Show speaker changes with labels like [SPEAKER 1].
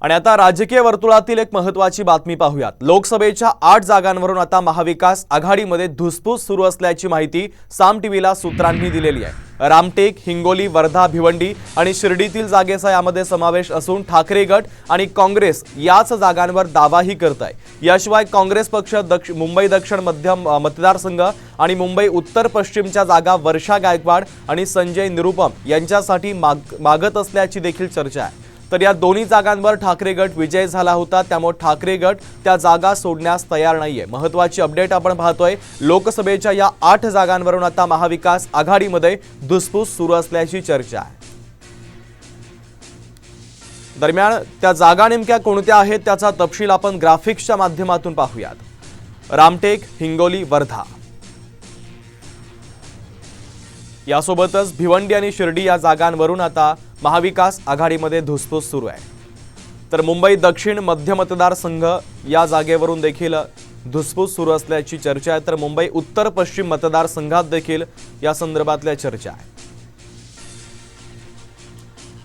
[SPEAKER 1] आणि आता राजकीय वर्तुळातील एक महत्त्वाची बातमी पाहूयात। लोकसभेच्या 8 जागांवरून आता महाविकास आघाडीमध्ये धुसफूस सुरू असल्याची माहिती साम टीव्हीला सूत्रांनी दिलेली आहे। रामटेक, हिंगोली, वर्धा, भिवंडी आणि शिर्डीतील जागेचा यामध्ये समावेश असून ठाकरे गट आणि काँग्रेस याच जागांवर दावाही करत आहे। याशिवाय काँग्रेस पक्ष मुंबई दक्षिण मध्य मतदारसंघ आणि मुंबई उत्तर पश्चिमच्या जागा वर्षा गायकवाड आणि संजय निरुपम यांच्यासाठी मागत असल्याची देखील चर्चा आहे। तर या दोन्ही जागांवर ठाकरे गट विजय झाला होता, त्यामुळे ठाकरे गट त्या जागा सोडण्यास तयार नाहीये। महत्त्वाची अपडेट आपण पाहतोय। लोकसभेच्या या 8 जागांवरून आता महाविकास आघाडीमध्ये धुसफूस सुरू असल्याची चर्चा आहे। दरम्यान त्या जागा नेमक्या कोणत्या आहेत त्याचा तपशील आपण ग्राफिक्सच्या माध्यमातून पाहूयात। रामटेक, हिंगोली, वर्धा यासोबतच भिवंडी आणि शिर्डी या जागांवरून आता महाविकास आघाडीमध्ये धुसफूस सुरू आहे। तर मुंबई दक्षिण मध्य मतदारसंघ या जागेवरून देखील धुसफूस सुरू असल्याची चर्चा आहे। तर मुंबई उत्तर पश्चिम मतदारसंघात देखील या संदर्भातल्या चर्चा आहे।